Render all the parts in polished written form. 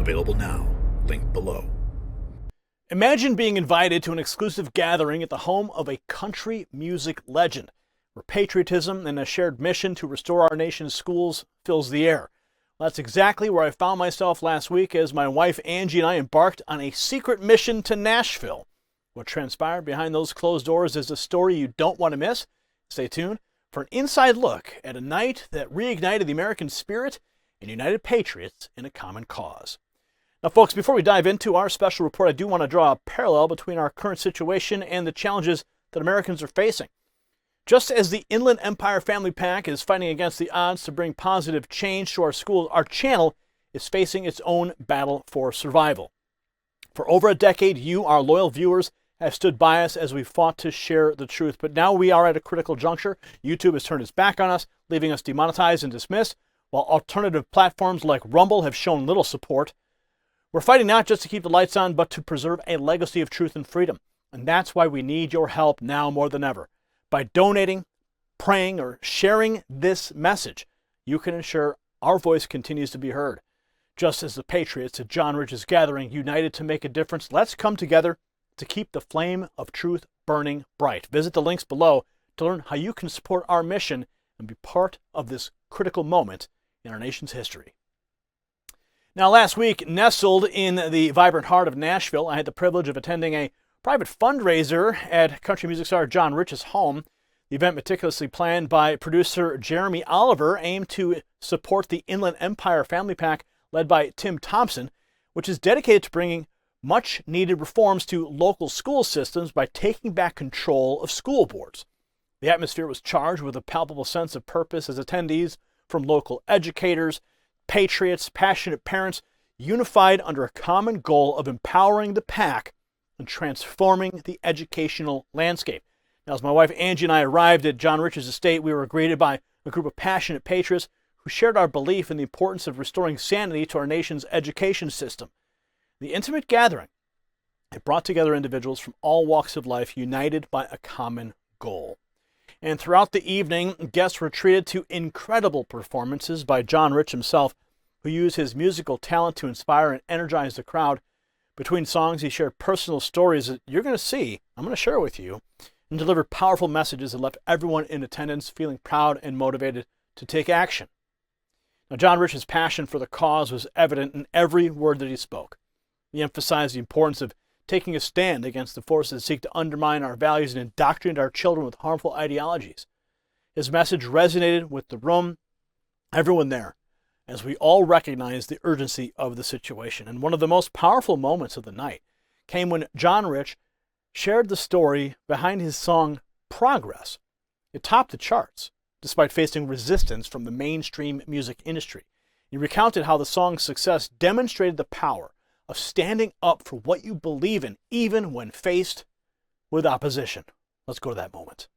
Available now. Link below. Imagine being invited to an exclusive gathering at the home of a country music legend, where patriotism and a shared mission to restore our nation's schools fills the air. Well, that's exactly where I found myself last week as my wife Angie and I embarked on a secret mission to Nashville. What transpired behind those closed doors is a story you don't want to miss. Stay tuned for an inside look at a night that reignited the American spirit and united patriots in a common cause. Now, folks, before we dive into our special report, I do want to draw a parallel between our current situation and the challenges that Americans are facing. Just as the Inland Empire Family PAC is fighting against the odds to bring positive change to our schools, our channel is facing its own battle for survival. For over a decade, you, our loyal viewers, have stood by us as we fought to share the truth. But now we are at a critical juncture. YouTube has turned its back on us, leaving us demonetized and dismissed, while alternative platforms like Rumble have shown little support. We're fighting not just to keep the lights on, but to preserve a legacy of truth and freedom. And that's why we need your help now more than ever. By donating, praying, or sharing this message, you can ensure our voice continues to be heard. Just as the patriots at John Rich's gathering united to make a difference, let's come together to keep the flame of truth burning bright. Visit the links below to learn how you can support our mission and be part of this critical moment in our nation's history. Now, last week, nestled in the vibrant heart of Nashville, I had the privilege of attending a private fundraiser at country music star John Rich's home. The event, meticulously planned by producer Jeremy Oliver, aimed to support the Inland Empire Family PAC led by Tim Thompson, which is dedicated to bringing much-needed reforms to local school systems by taking back control of school boards. The atmosphere was charged with a palpable sense of purpose as attendees from local educators, patriots, passionate parents, unified under a common goal of empowering the PAC and transforming the educational landscape. Now, as my wife Angie and I arrived at John Rich's estate, we were greeted by a group of passionate patriots who shared our belief in the importance of restoring sanity to our nation's education system. The intimate gathering, it brought together individuals from all walks of life united by a common goal. And throughout the evening, guests were treated to incredible performances by John Rich himself, who used his musical talent to inspire and energize the crowd. Between songs, he shared personal stories that you're going to see, I'm going to share with you, and delivered powerful messages that left everyone in attendance feeling proud and motivated to take action. Now, John Rich's passion for the cause was evident in every word that he spoke. He emphasized the importance of taking a stand against the forces that seek to undermine our values and indoctrinate our children with harmful ideologies. His message resonated with the room, everyone there, as we all recognized the urgency of the situation. And one of the most powerful moments of the night came when John Rich shared the story behind his song Progress. It topped the charts, despite facing resistance from the mainstream music industry. He recounted how the song's success demonstrated the power of standing up for what you believe in, even when faced with opposition. Let's go to that moment.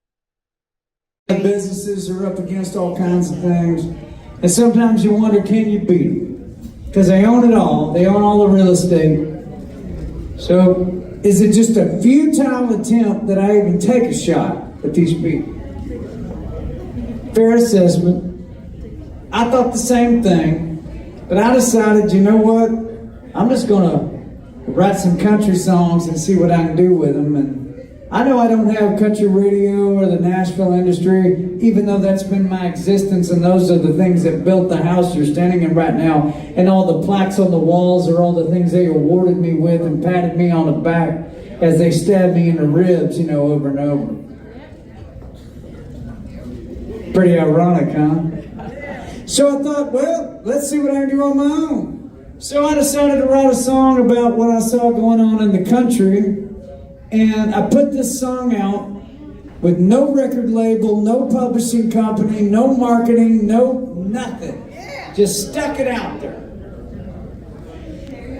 Businesses are up against all kinds of things, and sometimes you wonder, can you beat them? Because they own it all. They own all the real estate. So is it just a futile attempt that I even take a shot at these people? Fair assessment. I thought the same thing, but I decided, you know what? I'm just going to write some country songs and see what I can do with them. And I know I don't have country radio or the Nashville industry, even though that's been my existence, and those are the things that built the house you're standing in right now, and all the plaques on the walls are all the things they awarded me with and patted me on the back as they stabbed me in the ribs, over and over. Pretty ironic, huh? So I thought, well, let's see what I can do on my own. So I decided to write a song about what I saw going on in the country, and I put this song out with no record label, no publishing company, no marketing, no nothing. Just stuck it out there.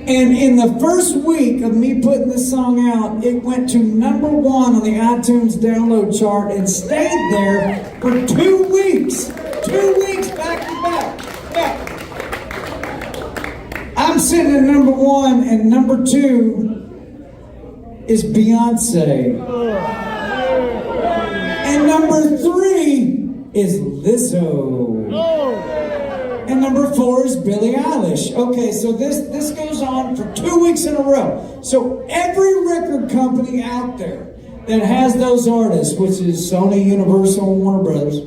And in the first week of me putting this song out, it went to #1 on the iTunes download chart and stayed there for 2 weeks. 2 weeks back to back. Yeah. I'm sitting at #1, and #2 is Beyonce. And #3 is Lizzo. And number 4 is Billie Eilish. Okay, so this goes on for 2 weeks in a row. So every record company out there that has those artists, which is Sony, Universal, and Warner Brothers,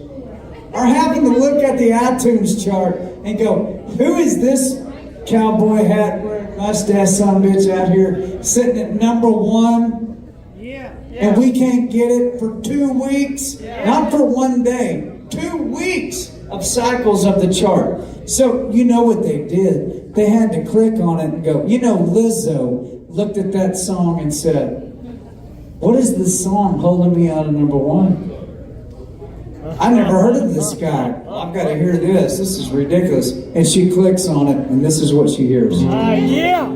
are having to look at the iTunes chart and go, who is this cowboy hat wearing mustache son of a bitch out here sitting at number 1? Yeah. And we can't get it for 2 weeks, not for 1 day, 2 weeks of cycles of the chart. So you know what they did? They had to click on it and go, you know, Lizzo looked at that song and said, what is this song holding me out of number 1? I never heard of this guy. I've got to hear this. This is ridiculous. And she clicks on it, and this is what she hears. Yeah!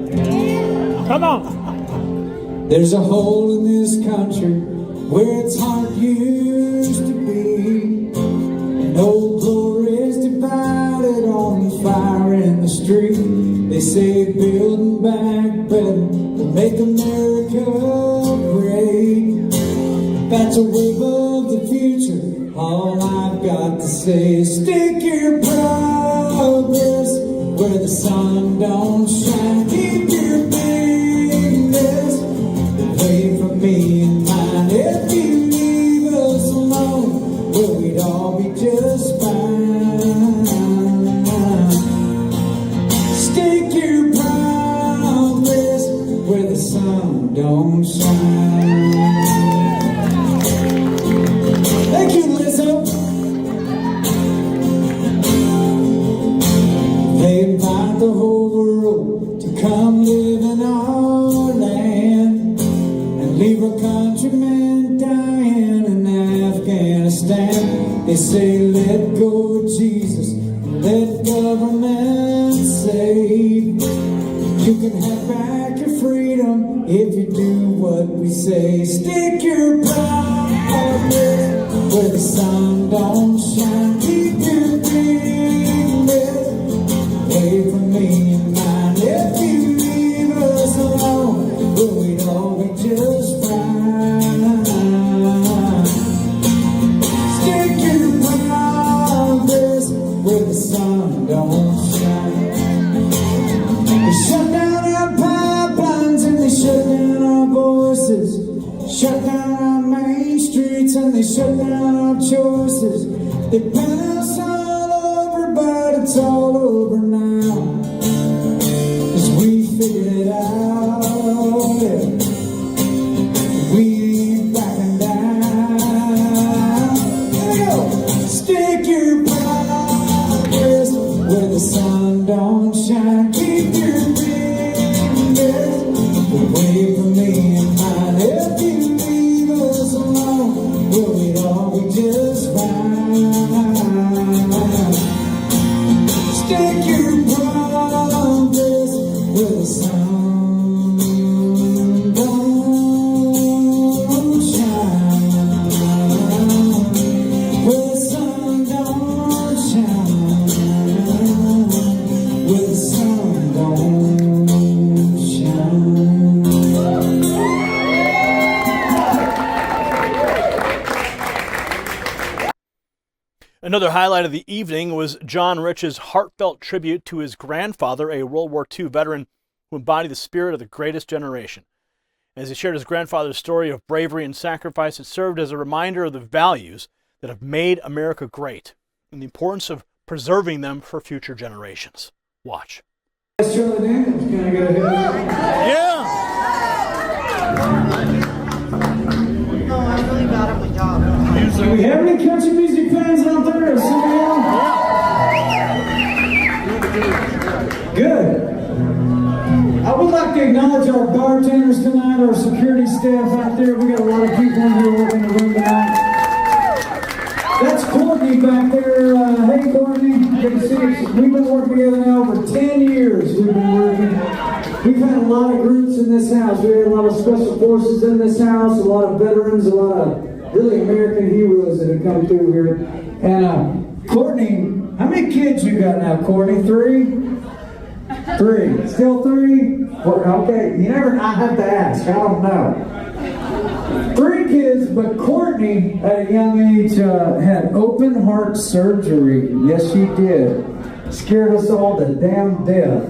Come on! There's a hole in this country where its heart used to be. And old glory is divided on the fire in the street. They say building back better will make America great. That's a wave of the future. All I've got to say is stick your progress where the sun don't shine. Keep your bigness away from me and mine. If you leave us alone, well, we'd all be just fine. Stick your progress where the sun don't shine. Thank you, Lizzo. They invite the whole world to come live in our land and leave our countrymen dying in Afghanistan. They say let go of Jesus and let government save. You can have back your freedom if you do what we say. Stick your progress where the sun don't shine. Keep your bigness away from me and mine. If you leave us alone, well, we'd all be just fine. Stick your progress where the sun don't shine. They shut down our pipelines and they shut down our voices. Shut down our main streets and they shut down our choices. They ban us all over, but it's all over now. 'Cause we figured it out, yeah. We ain't backing down. Here we go. Stick your progress where the sun don't shine. Keep your fingers away from me and mine. If you leave us alone, well, we'd all be just fine. Stick your progress where the sun don't shine. Where the sun don't shine. Where the sun don't shine. Another highlight of the evening was John Rich's heartfelt tribute to his grandfather, a World War II veteran who embodied the spirit of the greatest generation. As he shared his grandfather's story of bravery and sacrifice, it served as a reminder of the values that have made America great and the importance of preserving them for future generations. Watch. Charlie Daniels, can I get a hit? Yeah! Do we have any country music fans out there? Or somebody else? Good. I would like to acknowledge our bartenders tonight, our security staff out there. We got a lot of people in here working the room tonight. That's Courtney back there. Hey, Courtney. Good to see you. We've been working together now for 10 years. We've been working. We've had a lot of groups in this house. We had a lot of special forces in this house, a lot of veterans, a lot of really American heroes that have come through here. And Courtney, how many kids you got now, Courtney? 3? 3. Still 3? Okay, I have to ask. I don't know. 3 kids, but Courtney, at a young age, had open heart surgery. Yes, she did. Scared us all to damn death.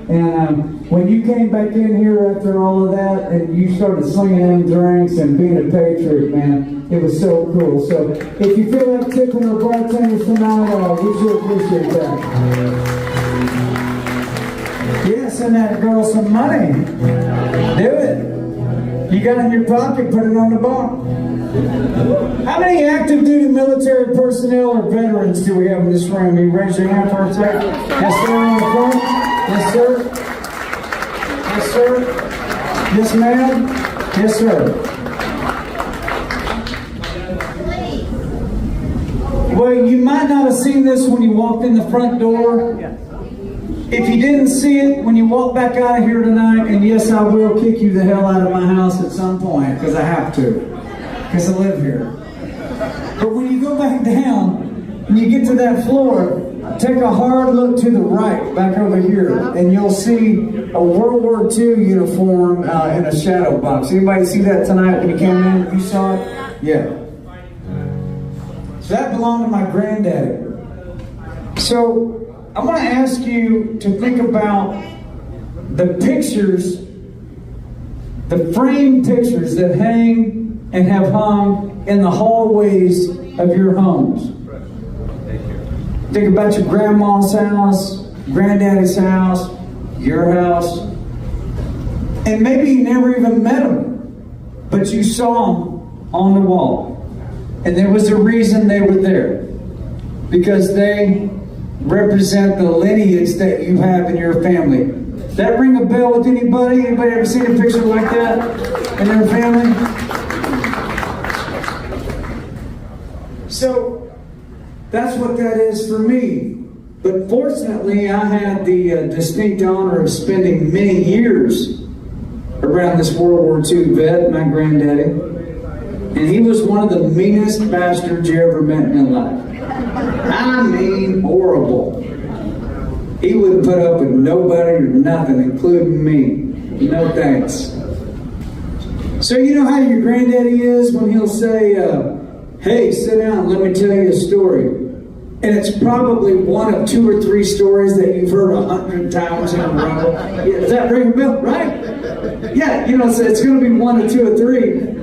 And when you came back in here after all of that, and you started slinging them drinks and being a patriot, man, it was so cool. So if you feel like tipping our bartenders tonight, we sure appreciate that. Yeah, send that girl some money. Do it. You got it in your pocket, put it on the bar. How many active duty military personnel or veterans do we have in this room? You raise your hand for a second. Yes, sir, on the front. Yes, sir. Yes, sir. Yes, ma'am. Yes, sir. Well, you might not have seen this when you walked in the front door. If you didn't see it when you walk back out of here tonight, and yes, I will kick you the hell out of my house at some point, because I have to, because I live here. But when you go back down, and you get to that floor, take a hard look to the right, back over here, and you'll see a World War II uniform in a shadow box. Anybody see that tonight when you came in? You saw it? Yeah. So that belonged to my granddaddy. So I want to ask you to think about the pictures, the framed pictures that hang and have hung in the hallways of your homes. Think about your grandma's house, granddaddy's house, your house. And maybe you never even met them, but you saw them on the wall. And there was a reason they were there. Because they represent the lineage that you have in your family. Does that ring a bell with anybody? Anybody ever seen a picture like that in their family? So that's what that is for me. But fortunately, I had the distinct honor of spending many years around this World War II vet, my granddaddy. And he was one of the meanest bastards you ever met in your life. I mean, horrible. He wouldn't put up with nobody or nothing, including me. No thanks. So you know how your granddaddy is when he'll say, hey, sit down, let me tell you a story. And it's probably one of 2 or 3 stories that you've heard 100 times in a row. Yeah, does that ring a bell, right? Yeah, you know, so it's going to be 1 or 2 or 3.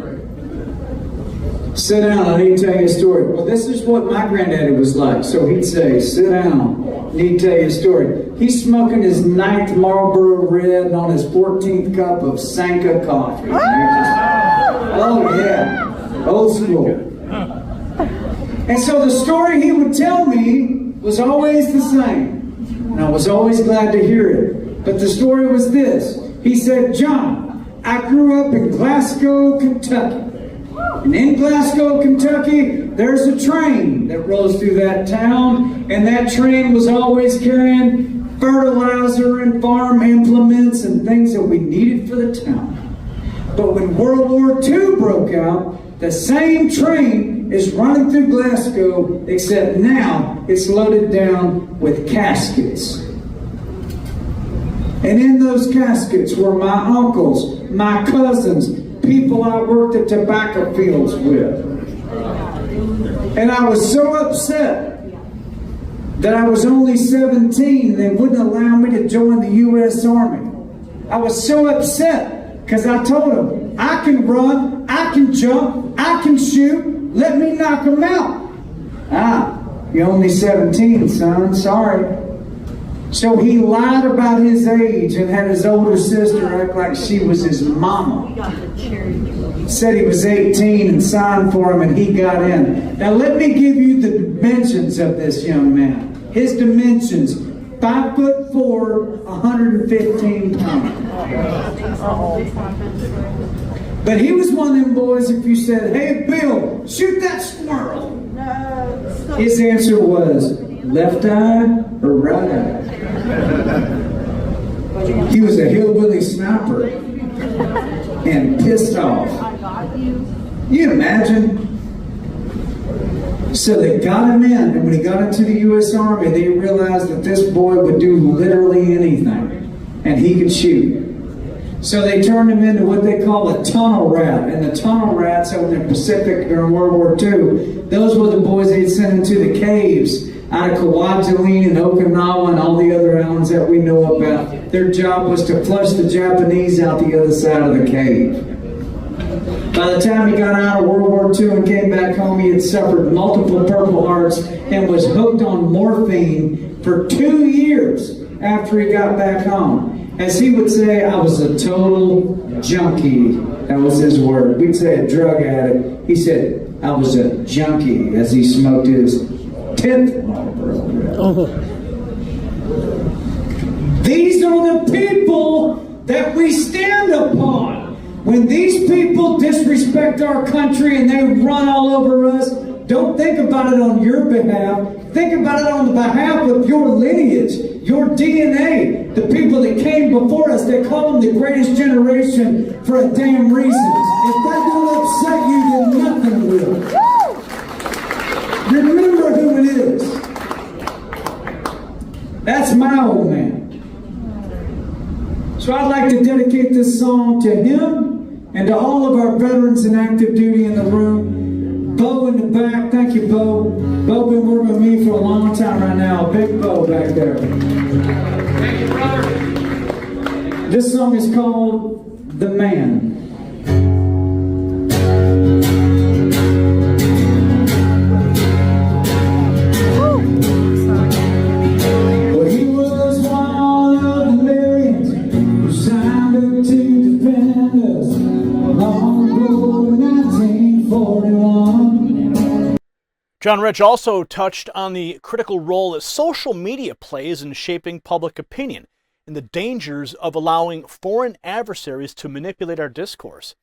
Sit down, I need to tell you a story. Well, this is what my granddaddy was like. So he'd say, sit down, I need to tell you a story. He's smoking his 9th Marlboro Red on his 14th cup of Sanka coffee. Oh yeah, old school. And so the story he would tell me was always the same. And I was always glad to hear it. But the story was this. He said, John, I grew up in Glasgow, Kentucky. And in Glasgow, Kentucky, there's a train that rolls through that town, and that train was always carrying fertilizer and farm implements and things that we needed for the town. But when World War II broke out, the same train is running through Glasgow, except now it's loaded down with caskets. And in those caskets were my uncles, my cousins, people I worked at tobacco fields with. And I was so upset that I was only 17 and they wouldn't allow me to join the U.S. Army. I was so upset because I told them, I can run, I can jump, I can shoot, let me knock them out. Ah, you're only 17, son, sorry. So he lied about his age and had his older sister act like she was his mama. Said he was 18 and signed for him and he got in. Now let me give you the dimensions of this young man. His dimensions, 5'4", 115 pounds. But he was one of them boys, if you said, hey Bill, shoot that squirrel. His answer was, left eye or right eye? He was a hillbilly sniper and pissed off. You imagine? So they got him in, and when he got into the U.S. Army, they realized that this boy would do literally anything, and he could shoot. So they turned him into what they call a tunnel rat. And the tunnel rats over in the Pacific during World War II, those were the boys they'd send into the caves out of Kwajalein and Okinawa and all the other islands that we know about. Their job was to flush the Japanese out the other side of the cave. By the time he got out of World War II and came back home, he had suffered multiple Purple Hearts and was hooked on morphine for 2 years after he got back home. As he would say, I was a total junkie. That was his word. We'd say a drug addict. He said, I was a junkie as he smoked his 10th Marlboro. These are the people that we stand upon. When these people disrespect our country and they run all over us, don't think about it on your behalf. Think about it on the behalf of your lineage, your DNA, the people that came before us. They call them the greatest generation for a damn reason. If that don't upset you, then nothing will. Remember who it is. That's my old man. So I'd like to dedicate this song to him and to all of our veterans in active duty in the room. Bo in the back, thank you, Bo. Bo been working with me for a long time right now. Big Bo back there. Thank you, brother. This song is called The Man. Well, he was one of the millions who signed up to defend us long ago in 1941. John Rich also touched on the critical role that social media plays in shaping public opinion and the dangers of allowing foreign adversaries to manipulate our discourse.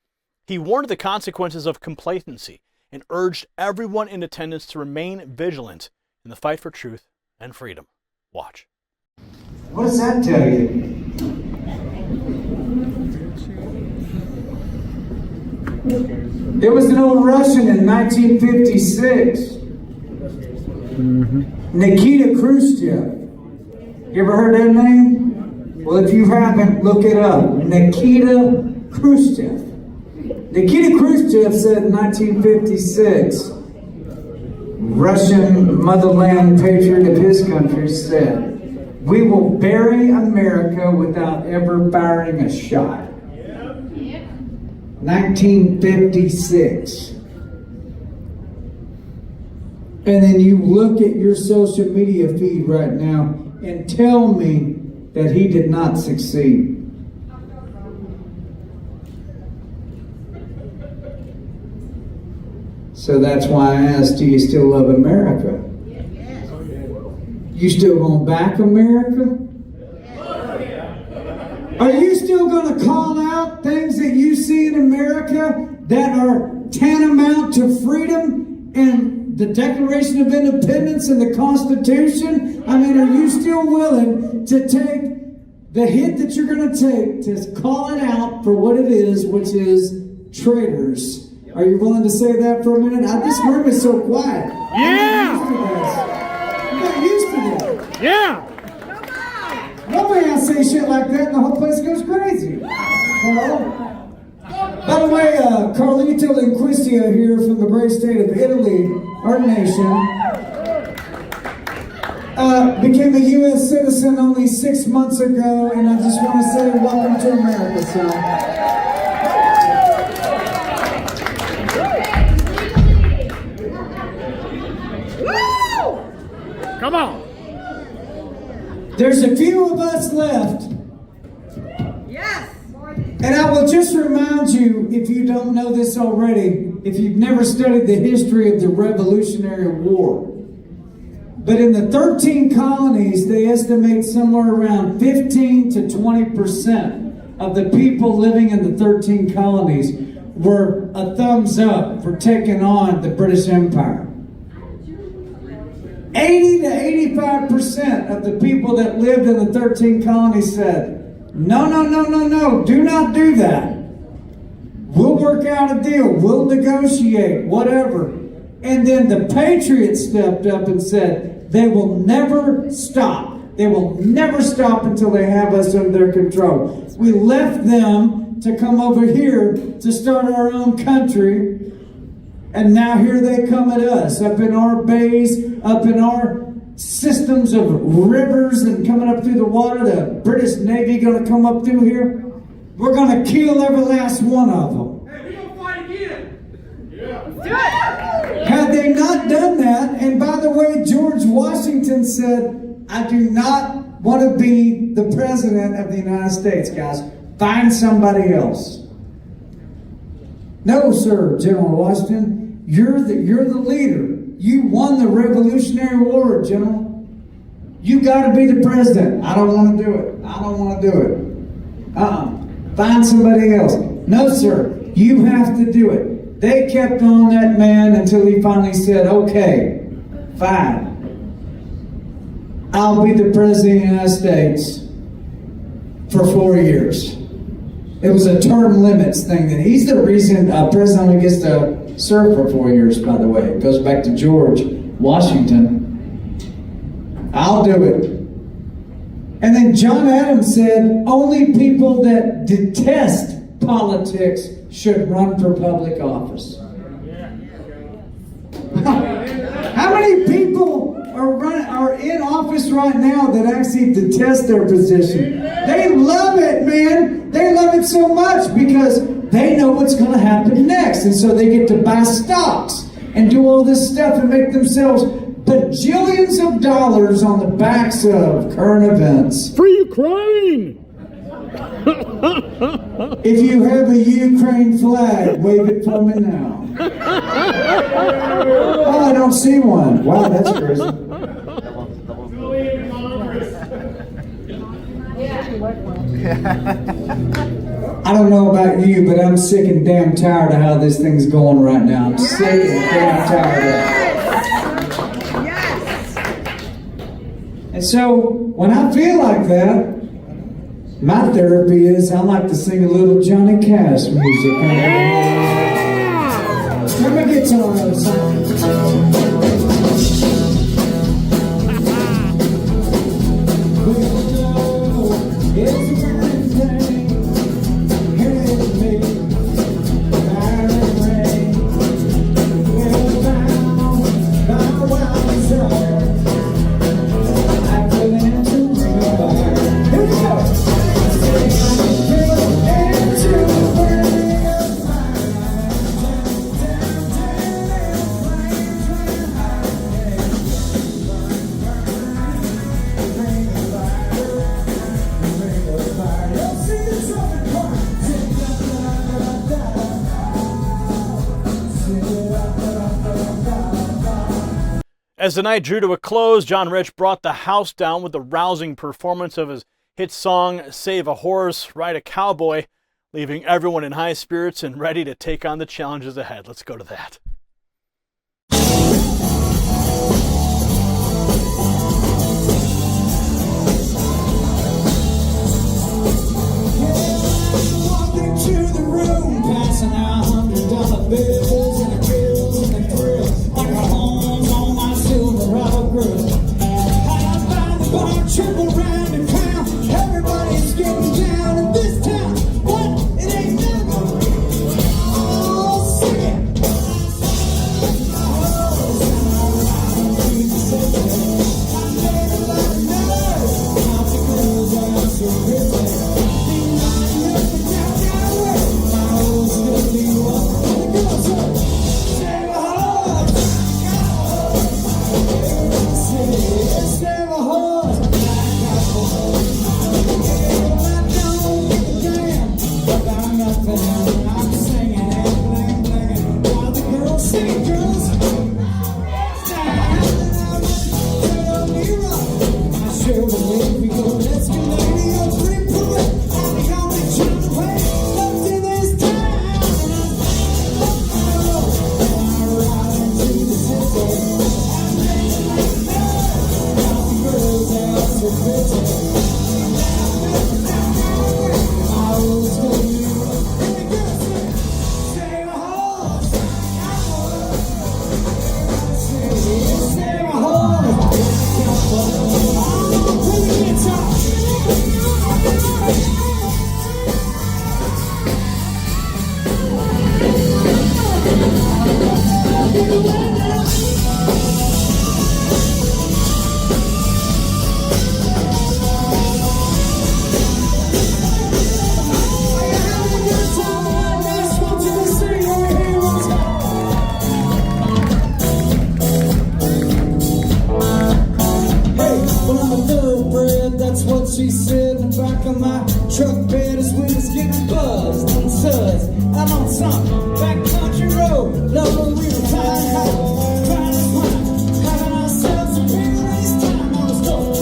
He warned of the consequences of complacency and urged everyone in attendance to remain vigilant in the fight for truth and freedom. Watch. What does that tell you? There was an old Russian in 1956. Nikita Khrushchev. You ever heard that name? Well, if you haven't, look it up. Nikita Khrushchev. Nikita Khrushchev said in 1956, Russian motherland patriot of his country said, "We will bury America without ever firing a shot." 1956. And then you look at your social media feed right now and tell me that he did not succeed. So that's why I asked, do you still love America? You still gonna back America? Are you still gonna call out things that you see in America that are tantamount to freedom and the Declaration of Independence and the Constitution? I mean, are you still willing to take the hit that you're going to take to call it out for what it is, which is traitors? Are you willing to say that for a minute? This room is so quiet. Yeah! I'm not used to that. Yeah! Nobody else say shit like that and the whole place goes crazy. By the way, Carlito Linquistia here from the great state of Italy, our nation, became a U.S. citizen only 6 months ago, and I just want to say welcome to America, son. Come on! There's a few of us left. Yes! And I will just remind you, if you don't know this already, if you've never studied the history of the Revolutionary War, but in the 13 colonies, they estimate somewhere around 15 to 20% of the people living in the 13 colonies were a thumbs up for taking on the British Empire. 80 to 85% of the people that lived in the 13 colonies said, no, do not do that. We'll work out a deal. We'll negotiate, whatever. And then the Patriots stepped up and said, they will never stop. They will never stop until they have us under their control. We left them to come over here to start our own country. And now here they come at us, up in our bays, up in our systems of rivers and coming up through the water, the British Navy going to come up through here. We're going to kill every last one of them. Hey, we're going to fight again. Do it. Had they not done that, and by the way, George Washington said, I do not want to be the president of the United States, guys. Find somebody else. No, sir, General Washington. You're the leader. You won the Revolutionary War, General. You got to be the president. I don't want to do it. I don't want to do it. Find somebody else. No, sir. You have to do it. They kept on that man until he finally said, okay, fine. I'll be the president of the United States for 4 years. It was a term limits thing. That he's the reason a president only gets to serve for 4 years, by the way. It goes back to George Washington. I'll do it. And then John Adams said, only people that detest politics should run for public office. How many people are in office right now that actually detest their position? They love it, man. They love it so much because they know what's going to happen next. And so they get to buy stocks and do all this stuff and make themselves bajillions of dollars on the backs of current events. Free Ukraine! If you have a Ukraine flag, wave it for me now. Oh, I don't see one. Wow, that's crazy. I don't know about you, but I'm sick and damn tired of how this thing's going right now. I'm sick and damn tired of it. And so, when I feel like that, my therapy is I like to sing a little Johnny Cash music. Turn my guitar As the night drew to a close, John Rich brought the house down with the rousing performance of his hit song, Save a Horse, Ride a Cowboy, leaving everyone in high spirits and ready to take on the challenges ahead. Let's go to that. Walked into the room, passing out $100 bills and the bills and the thrills. Like a home on my Silverado grill. I find the bar, triple round and crown. Everybody's getting down in this town. What? It ain't never. Oh, sing it. said, that's what she said. In the back of my truck bed as we was getting buzzed and suds out on some backcountry road. Love when we were flying high, trying to find, having ourselves a big race time on the store.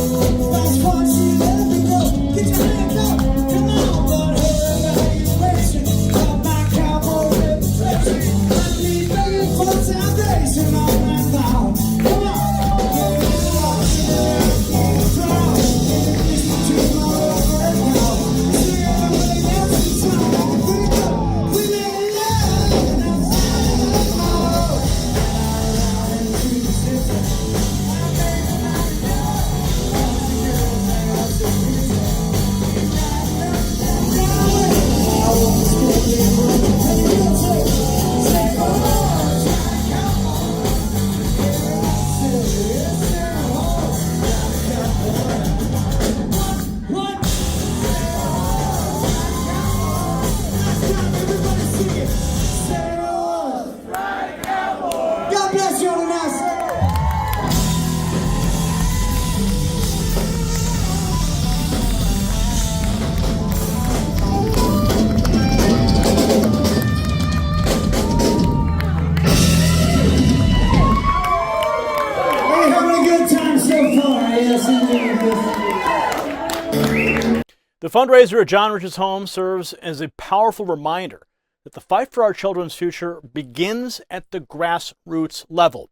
Fast forward, she let me go. Get your hands up, come on, but her evaluation of my cowboy reputation. I need begging for salvation on my phone. Come on. The fundraiser at John Rich's home serves as a powerful reminder that the fight for our children's future begins at the grassroots level.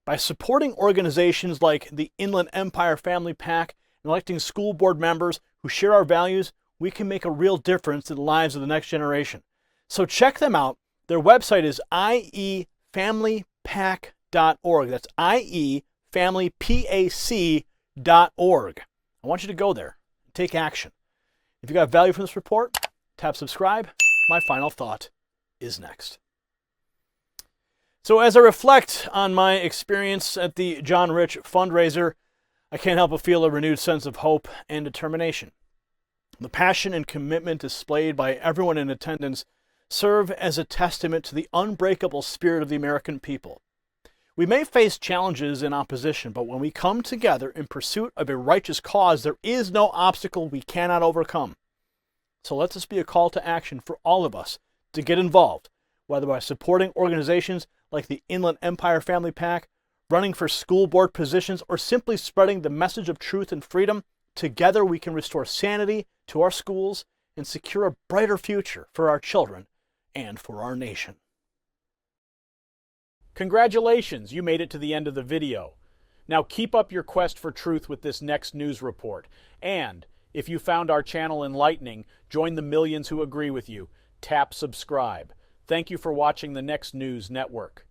By supporting organizations like the Inland Empire Family PAC and electing school board members who share our values, we can make a real difference in the lives of the next generation. So check them out. Their website is iefamilypac.org. That's iefamilypac.org. I want you to go there and take action. If you got value from this report, tap subscribe. My final thought is next. So as I reflect on my experience at the John Rich fundraiser, I can't help but feel a renewed sense of hope and determination. The passion and commitment displayed by everyone in attendance serve as a testament to the unbreakable spirit of the American people. We may face challenges and opposition, but when we come together in pursuit of a righteous cause, there is no obstacle we cannot overcome. So let this be a call to action for all of us to get involved, whether by supporting organizations like the Inland Empire Family PAC, running for school board positions, or simply spreading the message of truth and freedom. Together we can restore sanity to our schools and secure a brighter future for our children and for our nation. Congratulations, you made it to the end of the video. Now keep up your quest for truth with this next news report. And if you found our channel enlightening, join the millions who agree with you. Tap subscribe. Thank you for watching the Next News Network.